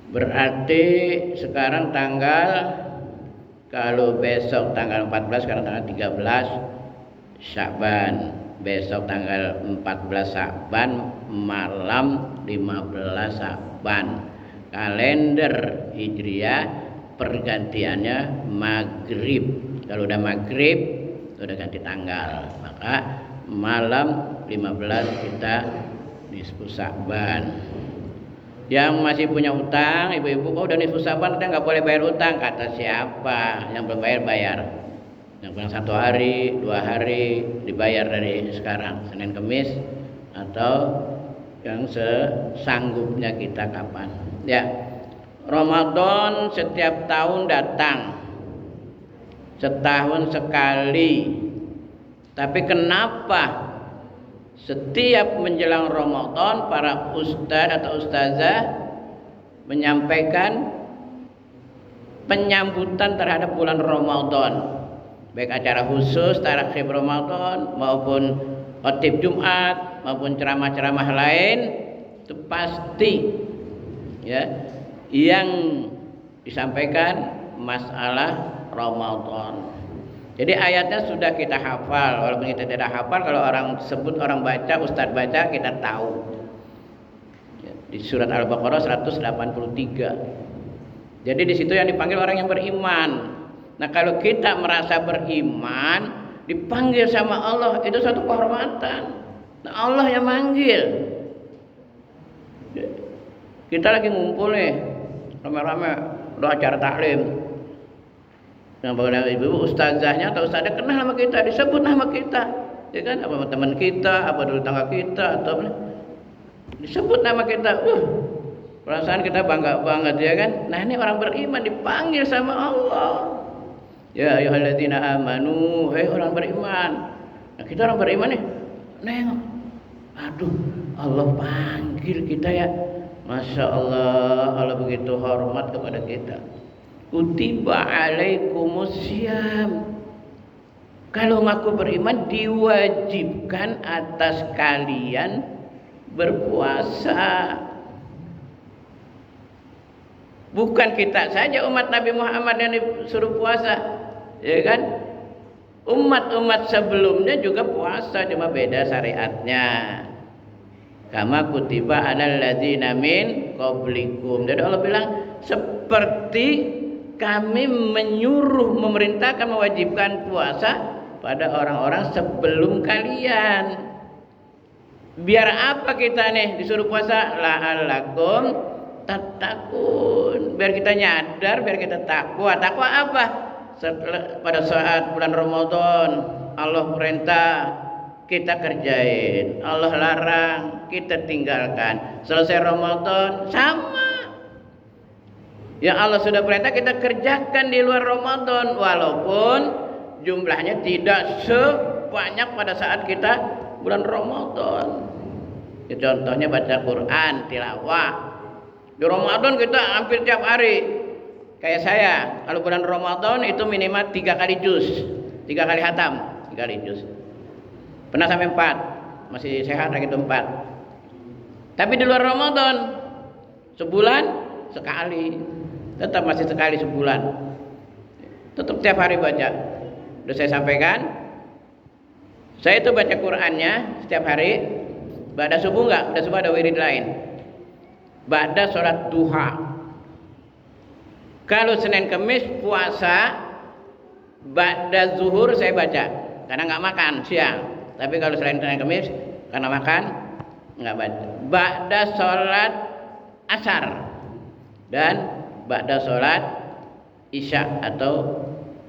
Berarti sekarang kalau besok tanggal 14, sekarang tanggal 13 Sya'ban. Besok tanggal 14 Sya'ban, malam 15 Sya'ban. Kalender Hijriah pergantiannya maghrib. Kalau udah maghrib, udah ganti tanggal. Maka malam 15 kita nisfu Sya'ban. Yang masih punya utang, ibu-ibu, udah nisfu Sya'ban, kita nggak boleh bayar utang. Kata siapa? Yang belum bayar. Yang punya 1 hari, 2 hari dibayar dari sekarang, Senin Kemis, atau yang sesanggupnya kita kapan. Ya, Ramadan setiap tahun datang, setahun sekali. Tapi kenapa setiap menjelang Ramadan para ustadz atau ustazah menyampaikan penyambutan terhadap bulan Ramadan, baik acara khusus tarawih Ramadan maupun khotib Jumat maupun ceramah-ceramah lain, itu pasti ya yang disampaikan masalah Ramadan. Jadi ayatnya sudah kita hafal, walaupun kita tidak hafal, kalau orang sebut, orang baca, ustadz baca, kita tahu. Di surat Al-Baqarah 183. Jadi di situ yang dipanggil orang yang beriman. Nah, kalau kita merasa beriman, dipanggil sama Allah, itu satu kehormatan. Nah, Allah yang manggil. Kita lagi ngumpul nih, rame-rame, udah acara taklim. Yang bagaimana ibu ustazahnya atau ustazah kenal nama kita, disebut nama kita, ya kan? Apa teman kita, apa dulu tangga kita, atau disebut nama kita. Perasaan kita bangga banget, ya kan? Nah, ini orang beriman dipanggil sama Allah. Ya ayyuhalladzina amanu, hai orang beriman. Nah, kita orang beriman nih, nengok. Aduh, Allah panggil kita ya. Masya Allah, Allah begitu hormat kepada kita. Kutiba alaikumusiyam. Kalau ngaku beriman, diwajibkan atas kalian berpuasa. Bukan kita saja umat Nabi Muhammad yang disuruh puasa, ya kan? Umat-umat sebelumnya juga puasa, cuma beda syariatnya. Kama kutiba alal ladzina min qablikum. Jadi Allah bilang seperti kami menyuruh, memerintahkan, mewajibkan puasa pada orang-orang sebelum kalian. Biar apa kita nih disuruh puasa? La'allakum tattaqun. Biar kita nyadar, biar kita takwa. Takwa apa? Pada saat bulan Ramadan Allah perintah, kita kerjain. Allah larang, kita tinggalkan. Selesai Ramadan sama. Yang Allah sudah perintah kita kerjakan di luar Ramadan, walaupun jumlahnya tidak sebanyak pada saat kita bulan Ramadan. Ya, contohnya baca Quran, tilawah. Di Ramadan kita hampir tiap hari. Kayak saya, kalau bulan Ramadan itu minimal 3 kali juz, 3 kali hatam, 3 kali juz. Pernah sampai 4, masih sehat lagi itu 4. Tapi di luar Ramadan sebulan sekali. Tetap masih sekali sebulan. Tetap tiap hari baca. Sudah saya sampaikan. Saya itu baca Qur'annya setiap hari. Ba'da subuh enggak? Ba'da subuh ada wirid lain. Ba'da sholat duha. Kalau Senin Kemis puasa, ba'da zuhur saya baca. Karena enggak makan siang. Tapi kalau selain Senin Kemis karena makan enggak baca. Ba'da sholat asar dan ba'da sholat isya atau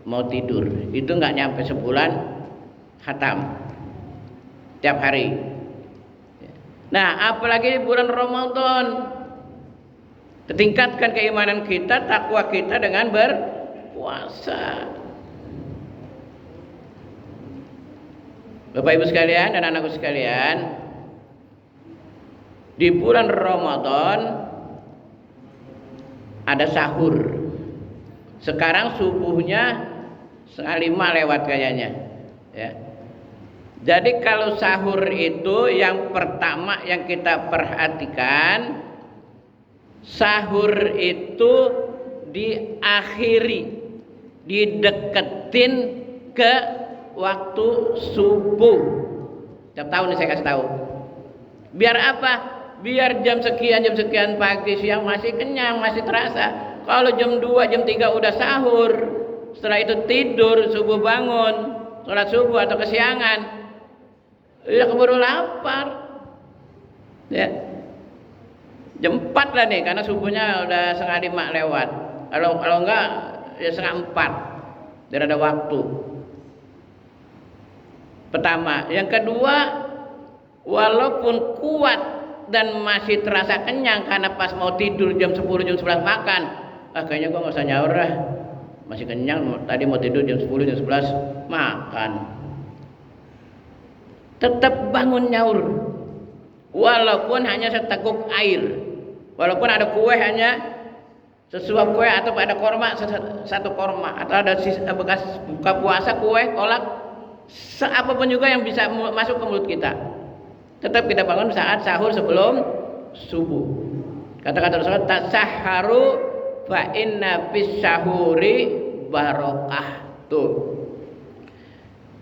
mau tidur, itu nggak nyampe sebulan khatam tiap hari. Nah, apalagi bulan Ramadan, tingkatkan keimanan kita, takwa kita dengan berpuasa. Bapak Ibu sekalian dan anakku sekalian, di bulan Ramadan ada sahur. Sekarang subuhnya 4:30 lewat kayaknya, ya. Jadi kalau sahur itu yang pertama yang kita perhatikan, sahur itu diakhiri, dideketin ke waktu subuh. Tiap tahun saya kasih tahu. Biar apa? Biar jam sekian pagi siang masih kenyang, masih terasa. Kalau jam 2, jam 3 udah sahur, setelah itu tidur, subuh bangun, sholat subuh atau kesiangan, udah keburu lapar. Ya. Jam 4 lah nih, karena subuhnya udah 3:30 lewat. Kalau enggak ya 3:30. Biar ada waktu. Pertama, yang kedua, walaupun kuat dan masih terasa kenyang karena pas mau tidur jam 10, jam 11 makan, kayaknya gua nggak usah nyaur lah, masih kenyang, tadi mau tidur jam 10, jam 11 makan, tetap bangun nyaur, walaupun hanya seteguk air, walaupun ada kue hanya sesuap kue atau ada korma satu korma, atau ada bekas buka puasa kue kolak, apapun juga yang bisa masuk ke mulut kita, tetap kita bangun saat sahur sebelum subuh. Kata-kata Rasulullah, tasahharu fa inna fis sahuri barokah. Tuh,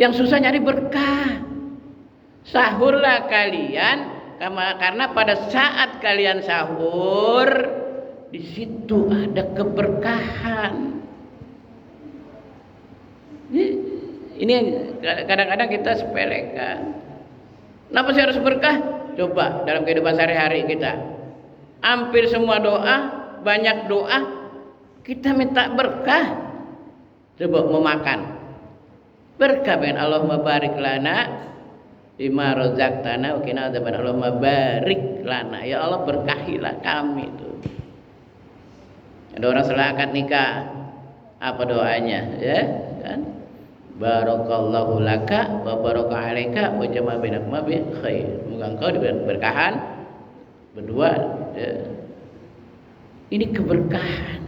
yang susah nyari berkah, sahurlah kalian, karena pada saat kalian sahur di situ ada keberkahan. Ini kadang-kadang kita sepelekan. Kenapa sih harus berkah? Coba dalam kehidupan sehari-hari kita, hampir semua doa, banyak doa kita minta berkah. Coba mau makan, berkah ben Allahumma barik lana bima razaqtana wa qina adzaban. Allahumma barik lana, ya Allah berkahilah kami itu. Ada orang setelah akad nikah, apa doanya? Ya kan? Barakallahu laka wa baraka alaika wa jama'a bainakuma bi khair. Semoga engkau diberi keberkahan berdua. Ya. Ini keberkahan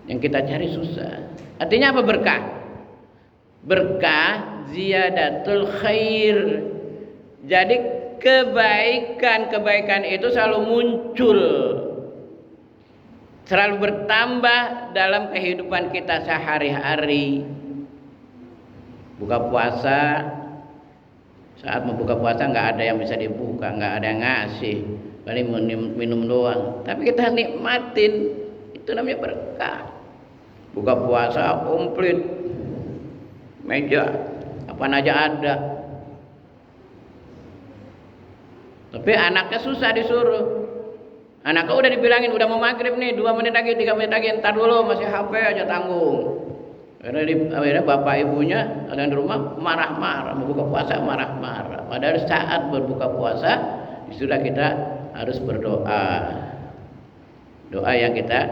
yang kita cari susah. Artinya apa berkah? Berkah ziyadatul khair. Jadi kebaikan itu selalu muncul, selalu bertambah dalam kehidupan kita sehari-hari. Buka puasa, saat membuka puasa nggak ada yang bisa dibuka, nggak ada yang ngasih, paling minum doang. Tapi kita nikmatin, itu namanya berkah. Buka puasa komplit, meja apa aja ada. Tapi anaknya susah disuruh. Anaknya udah dibilangin, udah mau maghrib nih, 2 menit lagi, 3 menit lagi, entar dulu, masih HP aja tanggung. Akhirnya bapak ibunya ada di rumah marah-marah, mau buka puasa marah-marah. Padahal saat berbuka puasa sudah kita harus berdoa. Doa yang kita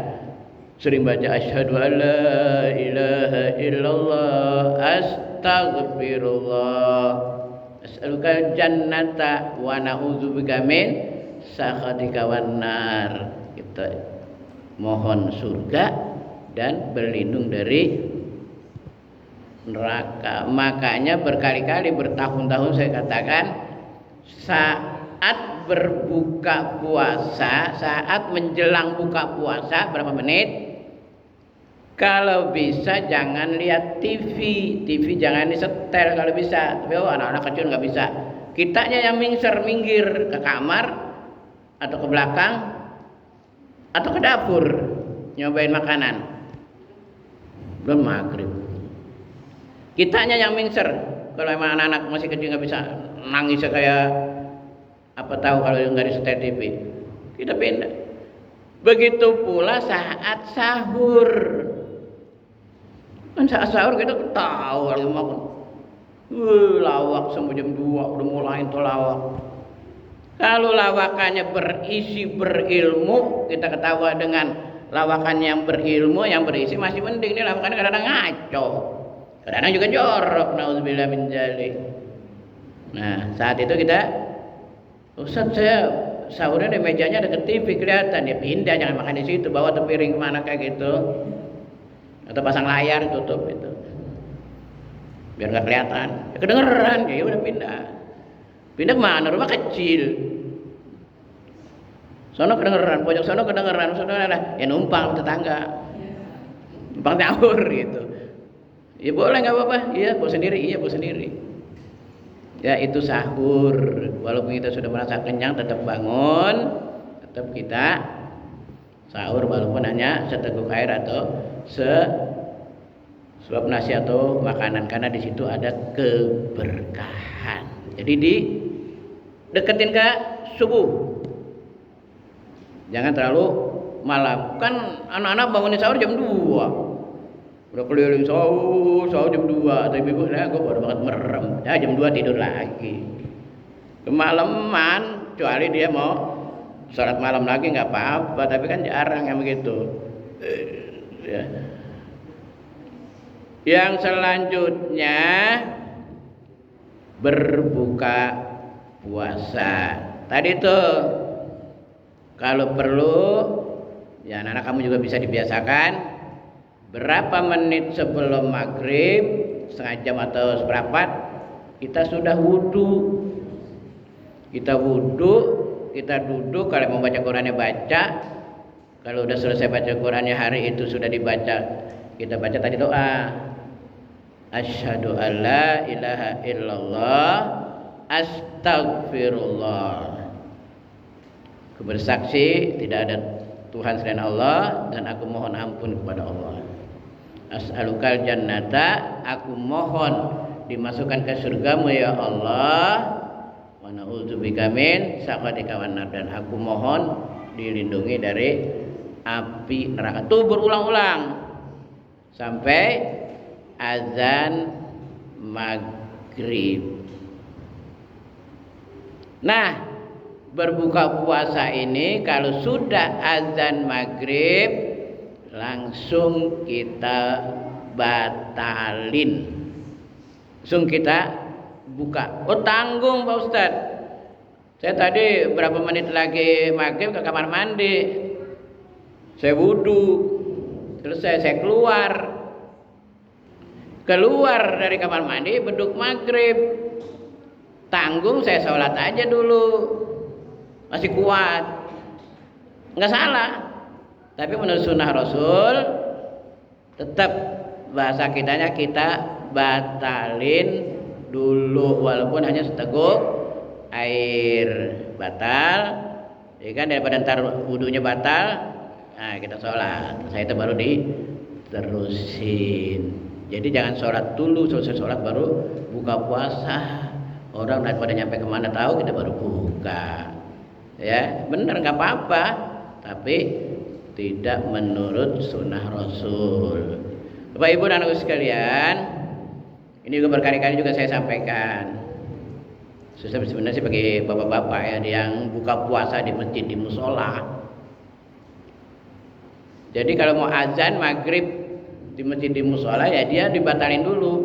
sering baca, asyhadu alla ilaha illallah astaghfirullah as'aluka jannata wa na'udzubika min sakhatika wan nar. Kita mohon surga dan berlindung dari neraka. Makanya berkali-kali, bertahun-tahun saya katakan, saat berbuka puasa, saat menjelang buka puasa berapa menit, kalau bisa jangan lihat TV jangan disetel kalau bisa. Tapi anak-anak kecil nggak bisa. Kitanya yang minggir ke kamar atau ke belakang atau ke dapur nyobain makanan. Belum maghrib. Kitanya yang mingser. Kalau emang anak-anak masih kecil nggak bisa, nangis kayak apa tahu kalau nggak disetel TV, kita pindah. Begitu pula saat sahur. Kan saat sahur kita tahu lagi makan. Lawak sampai jam 2 udah mulai tuh lawak. Kalau lawakannya berisi berilmu, kita ketawa dengan lawakan yang berilmu, yang berisi masih mending. Ini lawakannya kadang-kadang ngaco. Kadang juga jorok, naudzubillah min dzalik. Nah, saat itu kita, Ustaz saya sahurnya di mejanya dekat TV kelihatan, ya pindah, jangan makan di situ, bawa tuh piring kemana kayak gitu, atau pasang layar tutup itu, biar nggak kelihatan. Ya kedengeran, ya udah pindah. Pindah kemana? Rumah kecil. Sono kedengeran, pojok sono kedengeran, ya numpang tetangga. Numpang sahur gitu. Ya boleh nggak apa-apa, iya bawa sendiri. Ya itu sahur, walaupun kita sudah merasa kenyang tetap bangun, tetap kita sahur walaupun hanya seteguk air atau sesuap nasi atau makanan, karena di situ ada keberkahan. Jadi deketin ke subuh, jangan terlalu malam. Kan anak-anak bangunin sahur jam 2. Udah keliling sahur jam 2. Tapi ibu, gue baru banget merem. Ya jam 2 tidur lagi. Kemalaman, kecuali dia mau sholat malam lagi nggak apa-apa. Tapi kan jarang yang begitu. Ya. Yang selanjutnya berbuka puasa. Tadi tuh kalau perlu, ya anak-anak kamu juga bisa dibiasakan. Berapa menit sebelum maghrib, setengah jam atau seperempat, kita sudah wudhu. Kita wudhu, kita duduk. Kalau mau baca Qurannya baca. Kalau udah selesai baca Qurannya hari itu sudah dibaca, kita baca tadi doa. Asyhadu alla ilaha illallah, astagfirullah. Aku bersaksi tidak ada Tuhan selain Allah dan aku mohon ampun kepada Allah. As'alukal jannata, aku mohon dimasukkan ke surgamu ya Allah. Wa na'udzubika min sakhatika wan nar, dan aku mohon dilindungi dari api neraka. Tuh berulang-ulang sampai azan maghrib. Nah, berbuka puasa ini kalau sudah azan maghrib langsung kita batalin, langsung kita buka. Oh tanggung Pak Ustadz, saya tadi berapa menit lagi maghrib ke kamar mandi, saya wudhu, selesai saya keluar dari kamar mandi beduk maghrib, tanggung saya sholat aja dulu, masih kuat, nggak salah. Tapi menurut sunnah Rasul tetap bahasa kitanya kita batalin dulu walaupun hanya seteguk air, batal. Ya kan, daripada ntar wudunya batal, nah kita sholat. Saya itu baru diterusin. Jadi jangan sholat dulu, selesai sholat baru buka puasa. Orang daripada nyampe kemana tahu, kita baru buka. Ya benar, nggak apa-apa, tapi tidak menurut sunnah Rasul. Bapak Ibu dan Anak sekalian, ini juga berkali-kali juga saya sampaikan. Sebenarnya sih bagi bapak-bapak ya yang buka puasa di masjid, di musola. Jadi kalau mau azan maghrib di masjid, di musola, ya dia dibatalin dulu.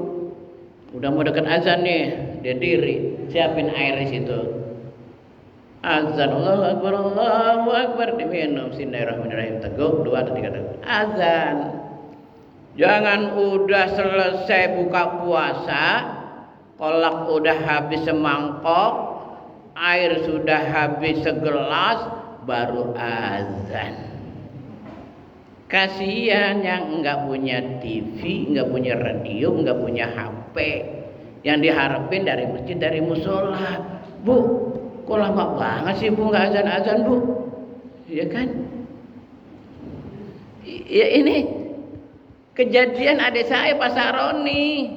Udah mau dekat azan nih, dia diri, siapin air di situ. Azan, Allahu Akbar, diminum. Bismillahirrahmanirrahim, teguk 2 atau 3 teguk. Azan. Jangan udah selesai buka puasa, kolak udah habis semangkok, air sudah habis segelas, baru azan. Kasihan yang enggak punya TV, enggak punya radio, enggak punya HP. Yang diharapin dari masjid, dari musola. Bu, kok lama banget sih Bu nggak azan-azan Bu? Ya kan? Ya ini kejadian adik saya Pak Saroni.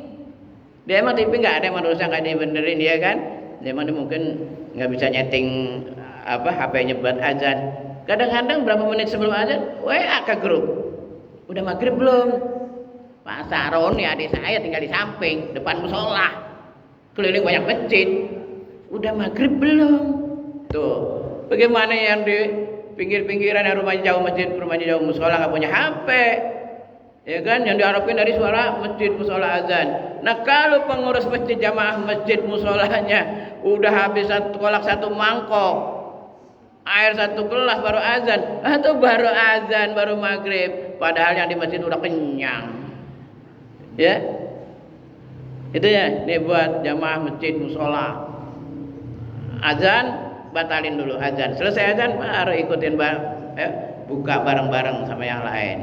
Dia emang TV nggak ada yang merusak, nggak dibenerin ya kan? Dia emang mungkin nggak bisa nyeting HP-nya buat azan. Kadang-kadang berapa menit sebelum azan, WA ke grup. Udah maghrib belum? Pak Saroni adik saya tinggal di samping depan musola, keliling banyak masjid. Udah maghrib belum? Tuh, bagaimana yang di pinggir-pinggiran yang rumahnya jauh masjid, rumahnya jauh musola nggak punya HP, ya kan? Yang diharapin dari suara masjid, musola azan. Nah kalau pengurus masjid, jamaah masjid musolanya udah habis kolak 1 mangkok, air 1 gelas baru azan, atau baru azan baru maghrib, padahal yang di masjid udah kenyang, ya? Itu ya, nih buat jamaah masjid musola. Azan batalin dulu azan. Selesai azan baru ikutin buka bareng-bareng sama yang lain.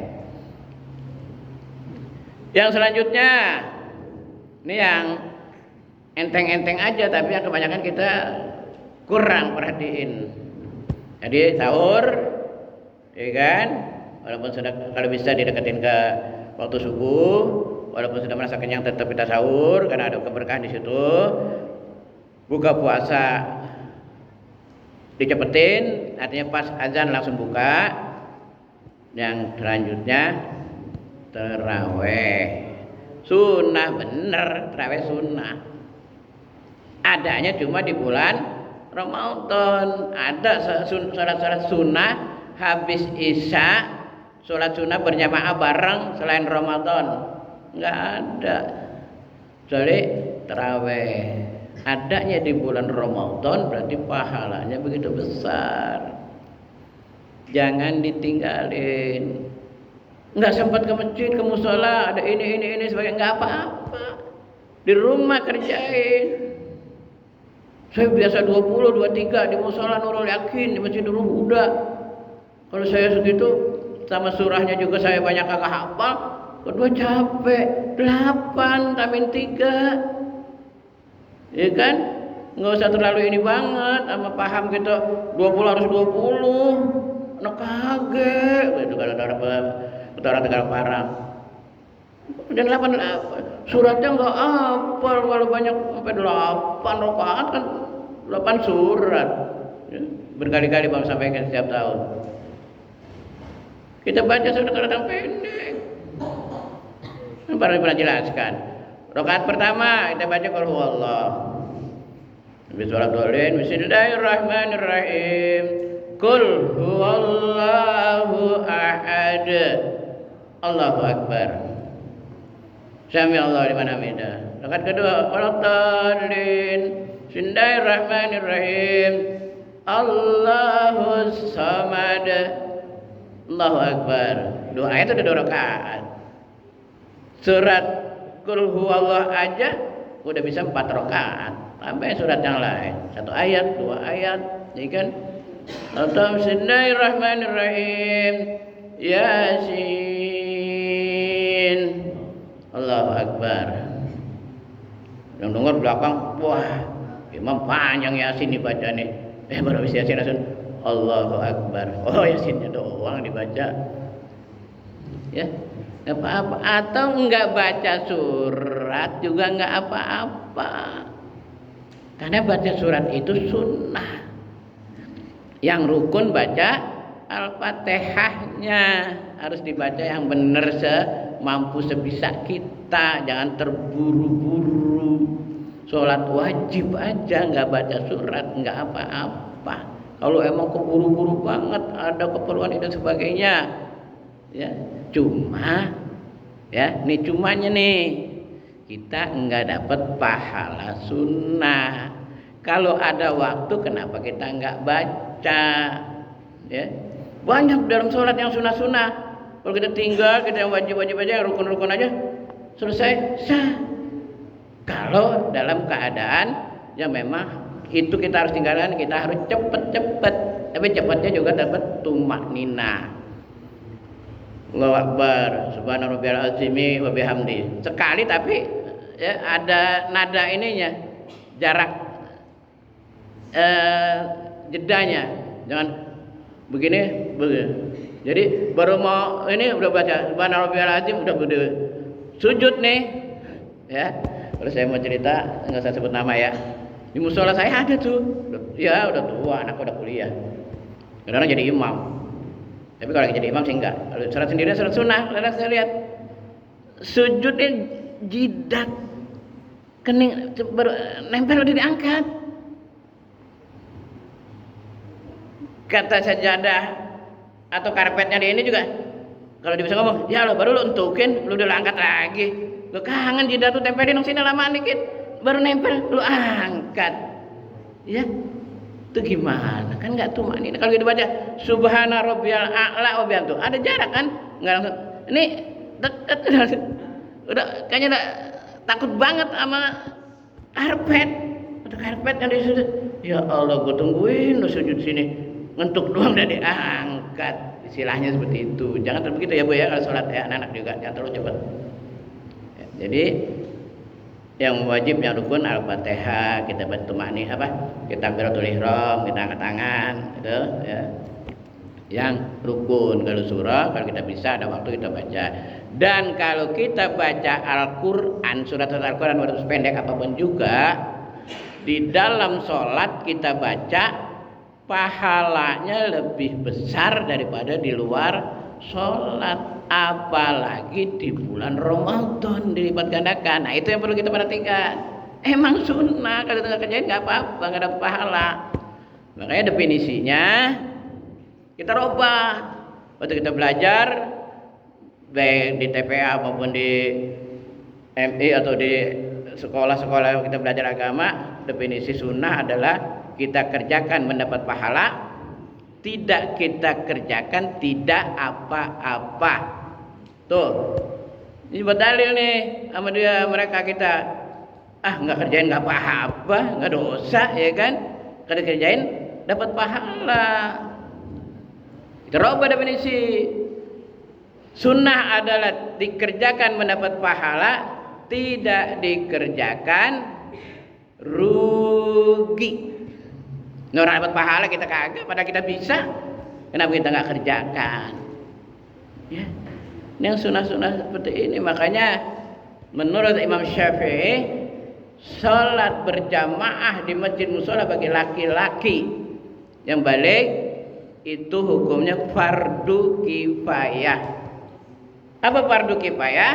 Yang selanjutnya ini yang enteng-enteng aja, tapi yang kebanyakan kita kurang perhatiin. Jadi sahur, ya kan? Walaupun sudah, kalau bisa dideketin ke waktu subuh, walaupun sudah merasa kenyang tetap kita sahur karena ada keberkahan di situ. Buka puasa dicepetin, artinya pas azan langsung buka. Yang selanjutnya taraweh. Sunnah bener, taraweh sunnah. Adanya cuma di bulan Ramadan. Ada sholat sunnah habis isya, sholat sunnah berjamaah bareng selain Ramadan. Nggak ada. Kecuali taraweh. Adanya di bulan Ramadan berarti pahalanya begitu besar. Jangan ditinggalin. Nggak sempat ke masjid, ke musola, ada ini sebagai nggak apa-apa. Di rumah kerjain. Saya biasa 20, 23 di musola Nurul Yakin, di masjid Nurul Huda. Kalau saya segitu sama surahnya juga saya banyak kagak hafal. Kedua capek. 8 tambah 3. Ya kan? Nggak usah terlalu ini banget sama paham gitu 20 harus 20. Anak kaget gitu kalau orang Tegal Parang. Dan 8 suratnya nggak hafal, kalau banyak sampai 8 rakaat kan 8 surat. Ya, berkali-kali Bang sampaikan setiap tahun. Kita baca surat yang pendek. Pernah jelaskan. Rakaat pertama kita baca qul huwallah. Bismillahirrahmanirrahim. Qul huwallahu ahad. Allahu akbar. Sami Allah liman hamidah. Rakaat kedua waladhdallin. Bismillahirrahmanirrahim. Allahus samad. Allahu akbar. Dua ayat ada 2 rakaat. Surat Qul huwallah aja udah bisa 4 rakaat. Sampai surat yang lain 1 ayat, 2 ayat, ya kan? Bismillahirrahmanirrahim. Yasin. Allahu akbar. Yang dengar belakang, wah, imam panjang Yasin dibaca nih. Baru bisa Yasin langsung Allahu akbar. Oh, Yasinnya doang dibaca. Ya, nggak apa-apa. Atau nggak baca surat juga nggak apa-apa. Karena baca surat itu sunnah. Yang rukun baca Al-Fatihahnya, harus dibaca yang benar semampu sebisa kita, jangan terburu-buru. Sholat wajib aja nggak baca surat nggak apa-apa. Kalau emang keburu-buru banget, ada keperluan dan sebagainya, ya cuma, ya nih cumanya nih. Kita enggak dapat pahala sunnah. Kalau ada waktu kenapa kita enggak baca? Ya. Banyak dalam sholat yang sunnah-sunnah. Kalau kita tinggal, kita yang wajib-wajib aja, yang rukun-rukun aja, selesai sah. Kalau dalam keadaan yang memang itu kita harus tinggalkan, kita harus cepet-cepet. Tapi cepatnya juga dapat tumakninah. Allahu Akbar, subhana rabbiyal azimi wa bihamdi. Sekali tapi ya ada nada ininya, jarak jedanya. Jangan begini. Jadi baru mau ini udah baca subhana rabbiyal azim, udah sujud nih. Ya. Kalau saya mau cerita enggak usah sebut nama ya. Di musola saya ada tuh. Ya udah tua, anak udah kuliah. Kadang-kadang jadi imam. Tapi kalau jadi imam sih enggak. Kalau sholat sendiri sholat sunnah, lalu saya lihat sujudnya jidat kening nempel udah diangkat. Kata sajadah atau karpetnya di ini juga kalau dia bisa ngomong, ya lo baru lo untukin, lo udah angkat lagi. Lo kangen jidat tuh tempelin sini lama dikit, baru nempel lo angkat. Ya. Itu gimana? Kan enggak tumakninah. Kalau kita baca subhana rabbiyal a'la wa bihamdihi, ada jarak kan? Enggak langsung. Ini dekat udah kayaknya udah takut banget sama karpet. Ada karpet yang di situ. Ya Allah, gue tungguin lu sujud sini, ngentuk doang udah diangkat. Istilahnya seperti itu. Jangan terlalu begitu ya Bu ya kalau sholat ya, anak-anak juga jangan terlalu cepat. Ya, jadi yang wajib, yang rukun Al-Fatihah, kita bantu makni apa? Kita takbiratul ihram, kita angkat tangan, gitu ya. Yang rukun kalau surah, kalau kita bisa ada waktu kita baca. Dan kalau kita baca Al-Qur'an, surat Al-Qur'an walaupun pendek apapun juga, di dalam sholat kita baca, pahalanya lebih besar daripada di luar sholat, apalagi di bulan Ramadan dilipat gandakan. Nah itu yang perlu kita perhatikan. Emang sunnah, kalau kita kerjain nggak apa-apa, nggak ada pahala. Makanya definisinya kita rubah. Waktu kita belajar baik di TPA maupun di MI atau di sekolah-sekolah kita belajar agama, definisi sunnah adalah kita kerjakan mendapat pahala, tidak kita kerjakan tidak apa-apa. Tuh, ini buat dalil nih sama dia mereka kita. Nggak kerjain nggak apa-apa, nggak dosa ya kan? Kalau kerjain dapat pahala. Kita rubah definisi. Sunnah adalah dikerjakan mendapat pahala, tidak dikerjakan rugi. Orang dapat pahala kita kagak, padahal kita bisa. Kenapa kita nggak kerjakan? Ya, ini yang sunnah-sunnah seperti ini. Makanya menurut Imam Syafi'i, sholat berjamaah di masjid mushola bagi laki-laki yang balik itu hukumnya fardu kifayah. Apa fardu kifayah?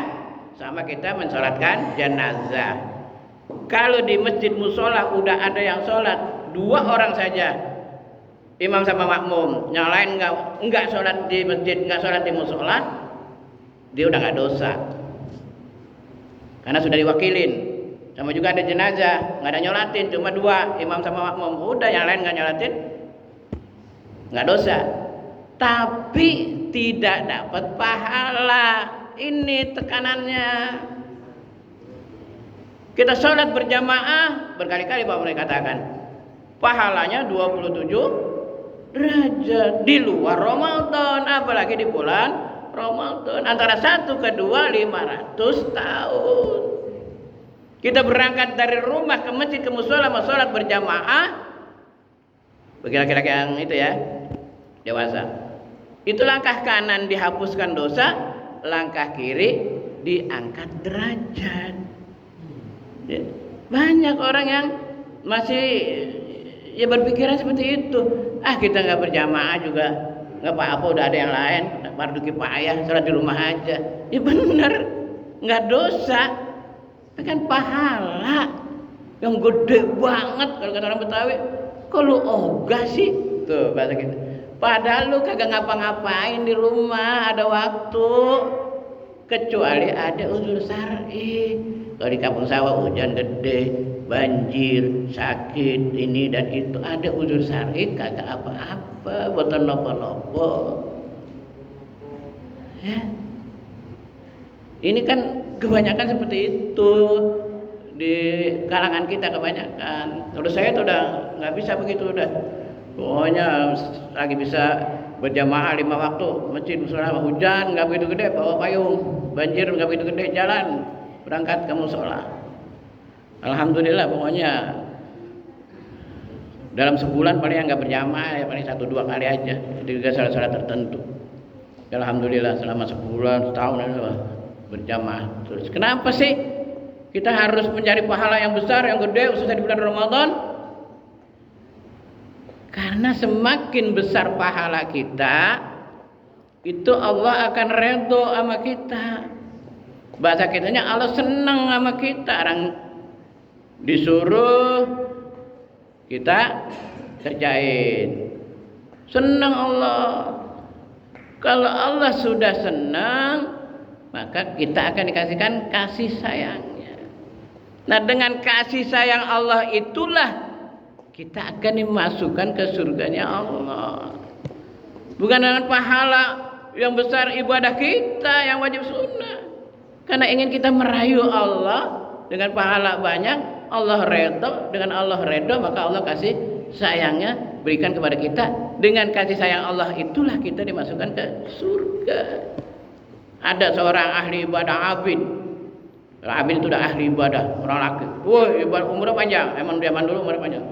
Sama kita mensolatkan jenazah. Kalau di masjid mushola udah ada yang sholat 2 orang saja, imam sama makmum, yang lain enggak sholat di masjid, enggak sholat di mushola, dia udah nggak dosa, karena sudah diwakilin. Sama juga ada jenazah, nggak ada nyolatin, cuma 2, imam sama makmum, udah yang lain nggak nyolatin, nggak dosa. Tapi tidak dapat pahala. Ini tekanannya. Kita sholat berjamaah berkali-kali Pak mulai katakan, pahalanya 27 derajat di luar Ramadan, apalagi di bulan Ramadan. Antara 1 ke 2 500 tahun. Kita berangkat dari rumah ke masjid ke mushola mau sholat berjamaah, bagi laki-laki yang itu ya dewasa, itu langkah kanan dihapuskan dosa, langkah kiri diangkat derajat. Ya, banyak orang yang masih ya berpikiran seperti itu. Kita nggak berjamaah juga nggak apa-apa, udah ada yang lain, fardu kifayah, sholat di rumah aja. Ya benar, nggak dosa, itu kan pahala yang gede banget kalau kata orang Betawi. Kalau ogah sih, tuh bahasa kita. Padahal lu kagak ngapa-ngapain di rumah, ada waktu, kecuali ada uzur syar'i. Kalau di kampung sawah hujan gede, banjir, sakit, ini dan itu, ada uzur syar'i, kagak apa-apa, boten nopo-nopo. Ya. Ini kan kebanyakan seperti itu di kalangan kita kebanyakan. Kalau saya tuh udah nggak bisa begitu, udah pokoknya lagi bisa berjamaah 5 waktu, masjid mushola, hujan nggak begitu gede bawa payung, banjir nggak begitu gede jalan berangkat ke mushola. Alhamdulillah, pokoknya dalam sebulan paling nggak berjamaah ya paling 1-2 kali aja di sholat-sholat tertentu. Alhamdulillah selama sebulan setahun itu berjamaah terus. Kenapa sih kita harus mencari pahala yang besar yang gede khususnya di bulan Ramadan? Karena semakin besar pahala kita, itu Allah akan redho sama kita. Bahasa kitanya Allah senang sama kita. Orang disuruh kita kerjain, senang Allah. Kalau Allah sudah senang, maka kita akan dikasihkan kasih sayangnya. Nah, dengan kasih sayang Allah itulah kita akan dimasukkan ke surganya Allah. Bukan dengan pahala yang besar ibadah kita yang wajib sunnah. Karena ingin kita merayu Allah dengan pahala banyak, Allah redho. Dengan Allah redho maka Allah kasih sayangnya berikan kepada kita. Dengan kasih sayang Allah itulah kita dimasukkan ke surga. Ada seorang ahli ibadah abid. Abid itu udah ahli ibadah, orang laki. Wah, ibadah umurnya panjang. Emang zaman dulu umurnya panjang.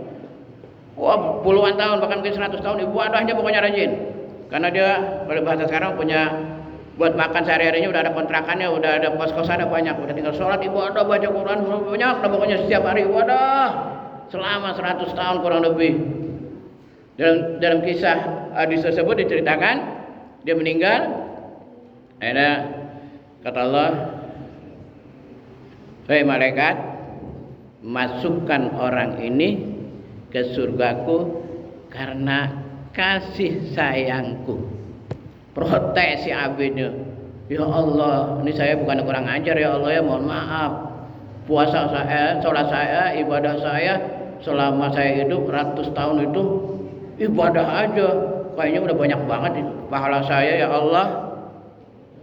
Wah, puluhan tahun bahkan mungkin 100 tahun ibadahnya pokoknya rajin. Karena dia kalau bahasa sekarang punya buat makan sehari-harinya udah ada kontrakannya, udah ada kos-kosannya banyak, udah tinggal sholat, ibadah, baca Quran banyak, udah pokoknya setiap hari ibadah selama 100 tahun kurang lebih. Dalam kisah hadis tersebut diceritakan dia meninggal. Ada kata Allah, "Hei malaikat, masukkan orang ini ke surgaku karena kasih sayangku." Protes si abidnya, "Ya Allah, ini saya bukan kurang ajar ya Allah ya, mohon maaf. Puasa saya, sholat saya, ibadah saya selama saya hidup ratus tahun itu ibadah aja. Kayaknya udah banyak banget pahala saya ya Allah.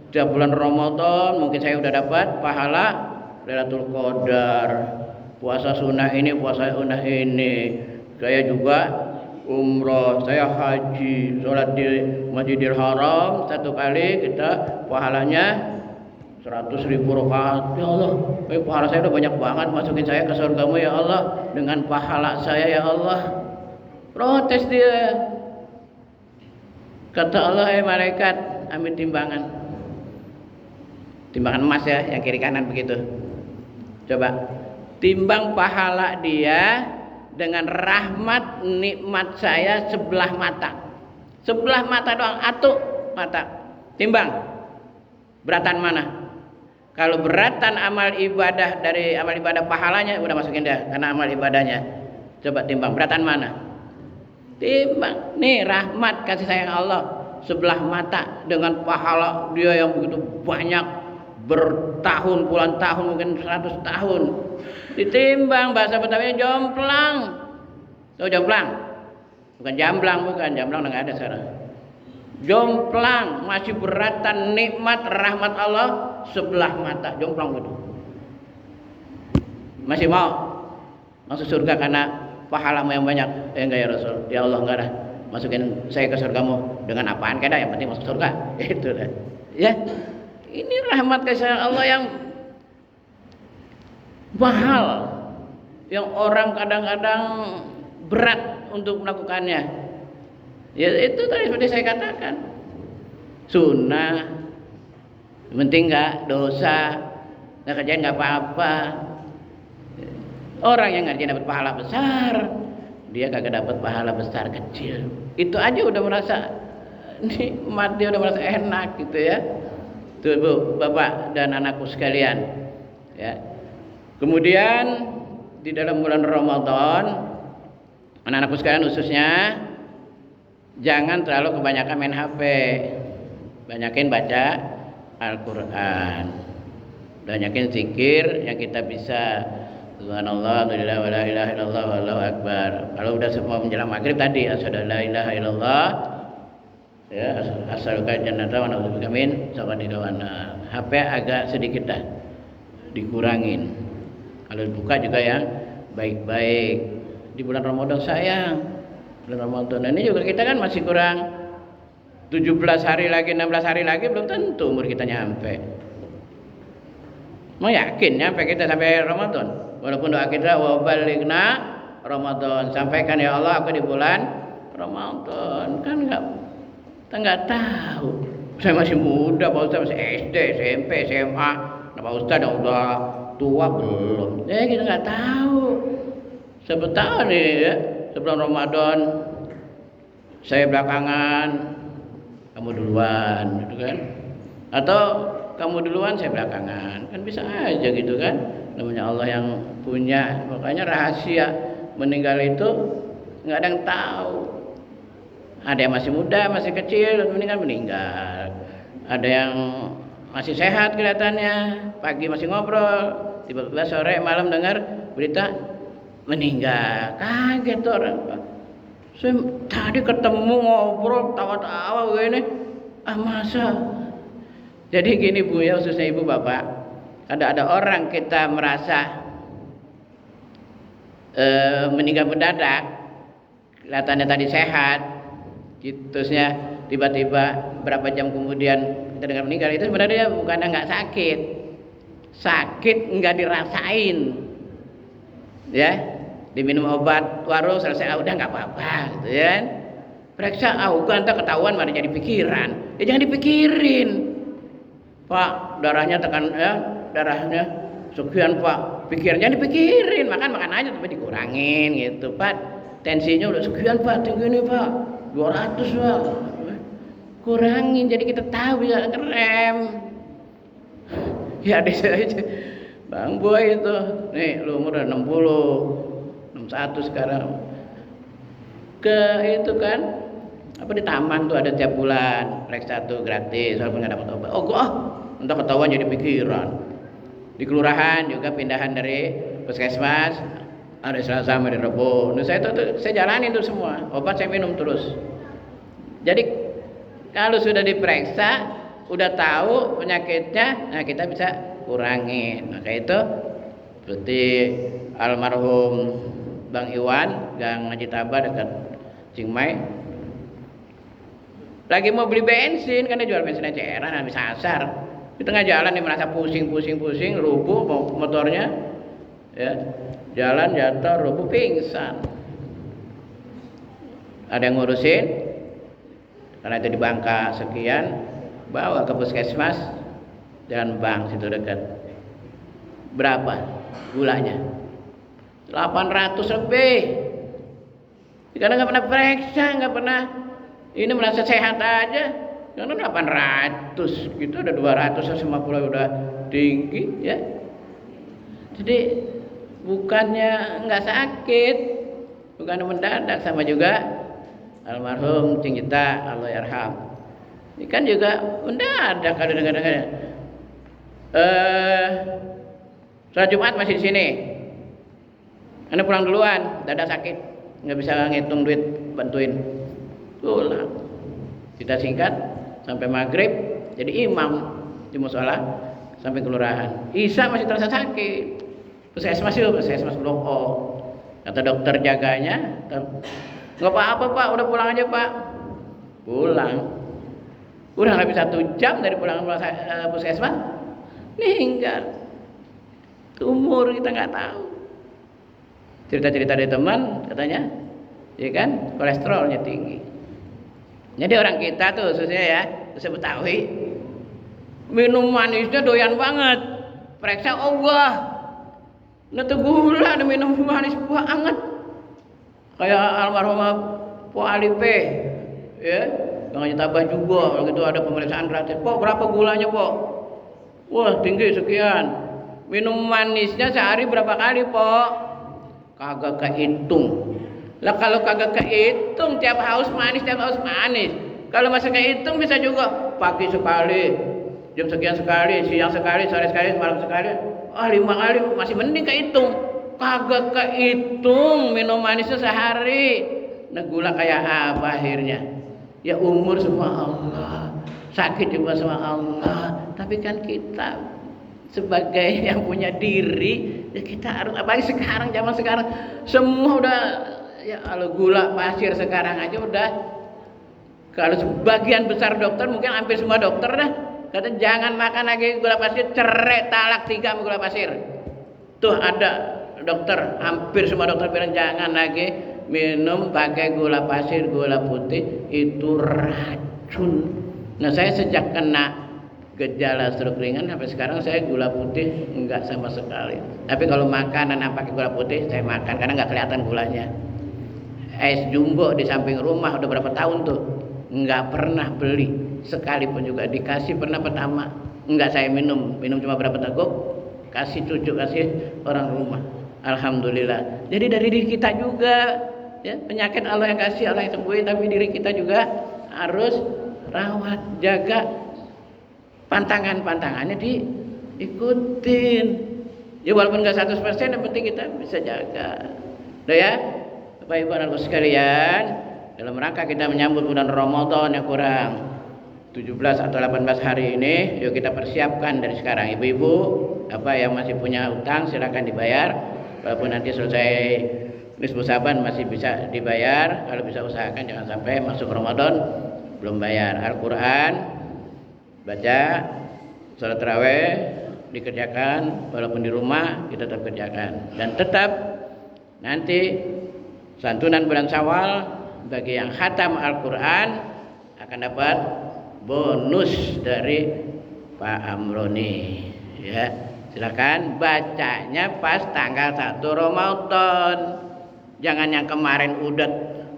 Setiap bulan Ramadan mungkin saya udah dapat pahala Lailatul Qadar. Puasa sunnah ini, puasa sunnah ini. Saya juga umroh, saya haji, sholat di Masjidil Haram satu kali kita pahalanya 100.000 rakaat. Ya Allah, pahala saya udah banyak banget, masukin saya ke surgamu ya Allah dengan pahala saya ya Allah." Protes dia. Kata Allah, malaikat, ambil timbangan emas ya, yang kiri kanan begitu. Coba timbang pahala dia dengan rahmat nikmat saya sebelah mata doang, atuk mata. Timbang beratan mana? Kalau beratan amal ibadah dari amal ibadah pahalanya udah masukin dia karena amal ibadahnya. Coba timbang beratan mana? Timbang nih rahmat kasih sayang Allah sebelah mata dengan pahala dia yang begitu banyak bertahun puluhan tahun mungkin 100 tahun. Ditimbang bahasa Betawinya jomplang. Tahu jomplang? Bukan jamblang, bukan jamblang enggak ada sekarang. Jomplang masih beratan nikmat rahmat Allah sebelah mata, jomplang gitu. Masih mau masuk surga karena pahalamu yang banyak? Enggak ya Rasul. Ya Allah enggak ada. Masukin saya ke surgamu dengan apaan keda, yang penting masuk surga. Itu dah. Ya. Ini rahmat kasih Allah yang mahal, yang orang kadang-kadang berat untuk melakukannya. Ya itu tadi seperti saya katakan, sunnah, penting nggak dosa, nggak kerjain nggak apa-apa. Orang yang ngerjain dapat pahala besar, dia kagak dapat pahala besar kecil. Itu aja udah merasa nikmat, dia udah merasa enak gitu ya. Tuh Bu, Bapak dan anakku sekalian. Ya. Kemudian di dalam bulan Ramadan, anak-anakku sekalian khususnya jangan terlalu kebanyakan main HP. Banyakin baca Al-Qur'an. Banyakin zikir yang kita bisa. Subhanallah, alhamdulillah, wa la ilaha illallah, wallahu akbar. Kalau udah semua menjelang maghrib tadi, asyhadu an la ilaha illallah, ya, as'aluka jannata wa na'udzubika min sakhatika wan nar. HP agak sedikit dah dikurangin. Kalau buka juga yang baik-baik. Di bulan Ramadan sayang. Bulan Ramadan ini juga kita kan masih kurang 17 hari lagi, 16 hari lagi, belum tentu umur kita nyampe. Mau yakin nyampe kita sampai Ramadan? Walaupun doa kita wa balighna Ramadan, sampaikan ya Allah aku di bulan Ramadan. Kan enggak tahu. Saya masih muda, Pak Ustaz masih SD, SMP, SMA. Nah, Pak Ustaz udah tua belum? Kita enggak tahu. Siapa tahu nih ya, sebelum Ramadan saya belakangan, kamu duluan gitu kan. Atau kamu duluan saya belakangan. Kan bisa aja gitu kan. Namanya Allah yang punya. Makanya rahasia meninggal itu enggak ada yang tahu. Ada yang masih muda, masih kecil, meninggal. Ada yang masih sehat kelihatannya, pagi masih ngobrol, tiba-tiba sore malam dengar berita meninggal. Kaget orang. Saya tadi ketemu ngobrol, tawa-tawa begini. Masa? Jadi gini Bu ya, khususnya Ibu Bapak, ada orang kita merasa meninggal mendadak kelihatannya tadi sehat, kitusnya tiba-tiba berapa jam kemudian kita dengar meninggal, itu sebenarnya bukannya nggak sakit, sakit nggak dirasain, ya, diminum obat warung selesai, udah nggak apa-apa, gitu ya. Periksa, kan tak ketahuan malah jadi pikiran, ya jangan dipikirin, Pak, darahnya tekan, ya, darahnya sekian Pak, pikiran jangan dipikirin, makan aja tapi dikurangin gitu, Pak, tensinya udah sekian Pak, tinggi ini Pak, 200 Pak, kurangin, jadi kita tahu bisa ngerem. Ya ada aja Bang Boy itu, nih lu umur udah 60, 61 sekarang, ke itu kan apa di taman tuh ada tiap bulan periksa tuh gratis walaupun nggak dapat obat. Entah ketahuan jadi pikiran. Di kelurahan juga pindahan dari puskesmas, ada Selasa sama di Rebo. Nah saya jalanin tuh semua, obat saya minum terus. Jadi kalau sudah diperiksa, udah tahu penyakitnya, nah kita bisa kurangin. Maka itu seperti almarhum Bang Iwan Gang Haji Tabah dekat Cingmai, lagi mau beli bensin, kan dia jual bensin eceran habis asar. Di tengah jalan dia merasa pusing, rubuh motornya, ya, jalan jatuh, rubuh, pingsan. Ada yang ngurusin, karena itu di Bangka sekian, bawa ke puskesmas Jalan Bank situ dekat. Berapa gulanya? 800 lebih. Karena nggak pernah periksa, nggak pernah. Ini merasa sehat aja, karena 800, gitu ada 250 udah tinggi, ya. Jadi bukannya nggak sakit, bukan mendadak, sama juga almarhum Cing Jita, Allah yarham. Ini kan juga mendadak kalau dengar-dengar. Sholat Jumat masih di sini. Anda pulang duluan, dada sakit, nggak bisa ngitung duit, bantuin. Pulang. Kita singkat sampai maghrib jadi imam di musola sampai kelurahan. Isya masih terasa sakit. Puskesmas Blok O. Kata dokter jaganya, nggak apa-apa Pak, udah pulang aja Pak. Pulang. Udah lebih 1 jam dari pulang puskesmas, meninggal. Umur kita nggak tahu. Cerita-cerita dari teman katanya, ya kan, kolesterolnya tinggi. Jadi orang kita tuh khususnya ya, khususnya Betawi, minum manisnya doyan banget. Periksa Allah, natu gula, minum manis banget. Kayak almarhum Po Alipe, ya, yang Haji Tabah juga. Begitu ada pemeriksaan gratis, Pok berapa gulanya Pok? Wah tinggi sekian. Minum manisnya sehari berapa kali Pok? Kagak kehitung. Lah kalau kagak kehitung tiap haus manis. Kalau masih kehitung bisa juga pagi sekali, jam sekian sekali, siang sekali, sore sekali, malam sekali. 5 kali masih mending kehitung. Kagak kehitung minum manisnya sehari. Nah gula kayak apa akhirnya? Ya umur semua Allah, sakit juga semua Allah. Tapi kan kita sebagai yang punya diri, ya kita harus, apalagi sekarang, zaman sekarang semua udah, ya kalau gula pasir sekarang aja udah, kalau sebagian besar dokter, mungkin hampir semua dokter dah kata jangan makan lagi gula pasir, cerai talak 3 sama gula pasir. Tuh ada dokter, hampir semua dokter bilang jangan lagi minum pakai gula pasir, gula putih itu racun. Nah saya sejak kena gejala stroke ringan sampai sekarang saya gula putih enggak sama sekali. Tapi kalau makanan yang pakai gula putih saya makan karena nggak kelihatan gulanya. Es jumbo di samping rumah udah berapa tahun tuh nggak pernah beli, sekalipun juga dikasih pernah pertama nggak saya minum cuma berapa teguk, kasih cucu, kasih orang rumah. Alhamdulillah. Jadi dari diri kita juga, ya, penyakit Allah yang kasih, Allah yang sembuhin, tapi diri kita juga harus rawat, jaga, pantangannya diikutin. Ya walaupun nggak 100%, yang penting kita bisa jaga. Udah ya, Bapak Ibu anak sekalian, dalam rangka kita menyambut bulan Ramadan yang kurang 17 atau 18 hari ini, yuk kita persiapkan dari sekarang. Ibu-ibu, apa yang masih punya utang silakan dibayar. Walaupun nanti selesai nisfu Sa'ban masih bisa dibayar, kalau bisa usahakan jangan sampai masuk Ramadan belum bayar. Al-Quran baca, salat tarawih dikerjakan, walaupun di rumah kita tetap kerjakan, dan tetap nanti santunan bulan Syawal bagi yang khatam Al-Quran akan dapat bonus dari Pak Amroni. Ya, silakan bacanya pas tanggal 1 Ramadan. Jangan yang kemarin udah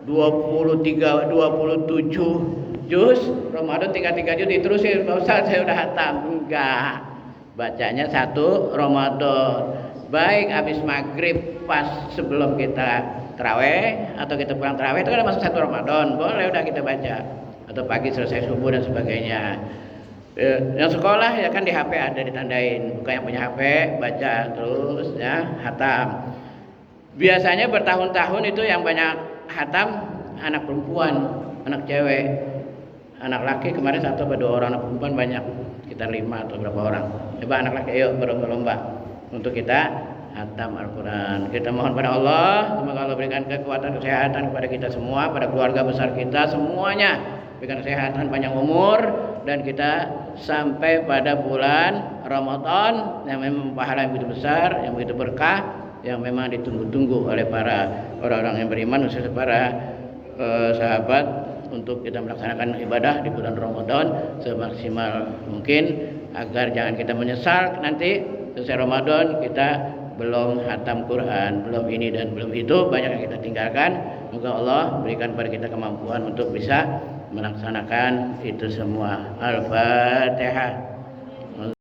23 27 juz, Ramadan tinggal 3 juz diterusin, Pak Ustaz saya udah khatam. Enggak. Bacanya 1 Ramadan. Baik habis maghrib pas sebelum kita tarawih atau kita pulang tarawih, itu kan masuk 1 Ramadan, boleh udah kita baca, atau pagi selesai subuh dan sebagainya. Yang sekolah ya kan di HP ada ditandain, bukan yang punya HP baca terus ya hatam. Biasanya bertahun-tahun itu yang banyak hatam anak perempuan, anak cewek. Anak laki kemarin 1 atau 2 orang, anak perempuan banyak, sekitar 5 atau berapa orang. Coba anak laki ayo berlomba-lomba untuk kita hatam Al-Quran. Kita mohon pada Allah, semoga Allah berikan kekuatan kesehatan kepada kita semua, pada keluarga besar kita semuanya, berikan kesehatan, panjang umur, dan kita sampai pada bulan Ramadan yang memang pahala yang begitu besar, yang begitu berkah, yang memang ditunggu-tunggu oleh para orang-orang yang beriman, khususnya para sahabat, untuk kita melaksanakan ibadah di bulan Ramadan semaksimal mungkin, agar jangan kita menyesal nanti selesai Ramadan kita belum hatam Quran, belum ini dan belum itu, banyak yang kita tinggalkan. Semoga Allah berikan pada kita kemampuan untuk bisa melaksanakan itu semua. Al-Fatihah.